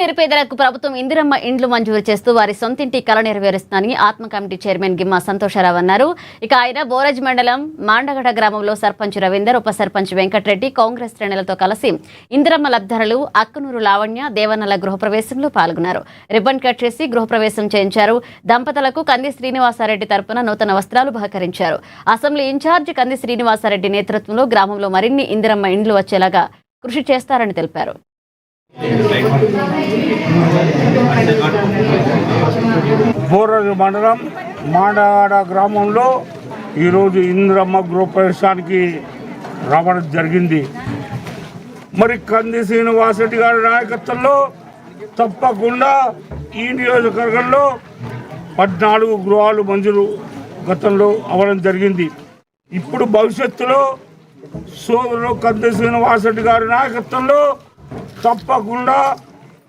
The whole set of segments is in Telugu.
నిరుపేదలకు ప్రభుత్వం ఇందిరమ్మ ఇండ్లు మంజూరు చేస్తూ వారి సొంతింటి కల నెరవేరుస్తుందని ఆత్మ కమిటీ చైర్మన్ గిమ్మ సంతోషరావు అన్నారు. ఇక ఆయన బోరజ్ మండలం మాండగడ గ్రామంలో సర్పంచ్ రవీందర్, ఉప సర్పంచ్ వెంకటరెడ్డి కాంగ్రెస్ శ్రేణులతో కలిసి ఇందిరమ్మ లబ్ధరులు అక్కునూరు లావణ్య దేవన్నల గృహప్రవేశంలో పాల్గొన్నారు. రిబ్బన్ కట్ చేసి గృహప్రవేశం చేయించారు. దంపతులకు కంది శ్రీనివాసారెడ్డి తరపున నూతన వస్త్రాలు బహకరించారు. అసెంబ్లీ ఇన్ఛార్జ్ కంది శ్రీనివాసారెడ్డి నేతృత్వంలో గ్రామంలో మరిన్ని ఇందిరమ్మ ఇండ్లు వచ్చేలాగా కృషి చేస్తారని తెలిపారు. బోరజ్ మండలం మాండగాడ గ్రామంలో ఈరోజు ఇందిరమ్మ గృహప్రవేశానికి రావడం జరిగింది. మరి కంది శ్రీనివాసరెడ్డి గారి నాయకత్వంలో తప్పకుండా ఈ నియోజకవర్గంలో 14 గృహాలు మంజూరు గతంలో అవ్వడం జరిగింది. ఇప్పుడు భవిష్యత్తులో సోదరులు కంది శ్రీనివాసరెడ్డి గారి నాయకత్వంలో తప్పకుండా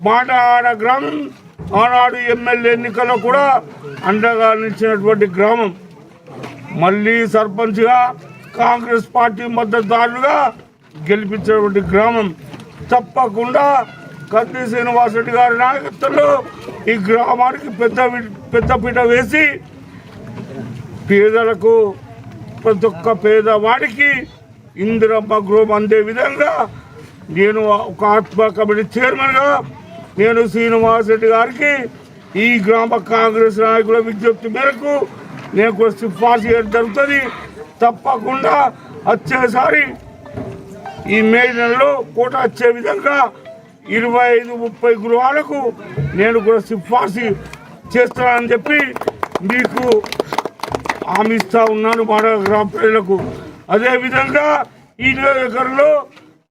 మాండగాడ గ్రామం ఆనాడు ఎమ్మెల్యే ఎన్నికల్లో కూడా అండగా నిలిచినటువంటి గ్రామం, మళ్ళీ సర్పంచ్గా కాంగ్రెస్ పార్టీ మద్దతుదారులుగా గెలిపించినటువంటి గ్రామం. తప్పకుండా కంది శ్రీనివాసరెడ్డి గారి నాయకత్వంలో ఈ గ్రామానికి పెద్దపీట వేసి పేదలకు ప్రతి ఒక్క పేదవాడికి ఇందిరమ్మ గృహం అందే విధంగా నేను ఒక ఆత్మ కమిటీ చైర్మన్గా నేను శ్రీనివాసరెడ్డి గారికి ఈ గ్రామ కాంగ్రెస్ నాయకుల విజ్ఞప్తి మేరకు నేను కూడా సిఫార్సు చేయడం జరుగుతుంది. తప్పకుండా వచ్చేసారి ఈ మే నెలలో కోట వచ్చే విధంగా 25-30 గృహాలకు నేను కూడా సిఫార్సు చేస్తానని చెప్పి మీకు హామీ ఇస్తా ఉన్నాను మా గ్రామ ప్రజలకు. అదేవిధంగా ఈ నియోజకవర్గంలో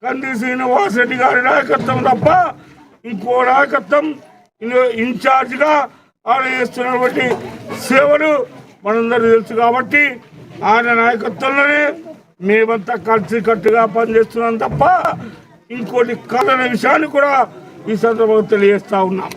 కంది శ్రీనివాసరెడ్డి గారి నాయకత్వం తప్ప ఇంకో నాయకత్వం ఇన్ఛార్జిగా ఆయన చేస్తున్నటువంటి సేవలు మనందరూ తెలుసు కాబట్టి ఆయన నాయకత్వంలోనే మేమంతా కలిసికట్టుగా పనిచేస్తున్నాం తప్ప ఇంకోటి కలన విషయాన్ని కూడా ఈ సందర్భంగా తెలియజేస్తా ఉన్నాం.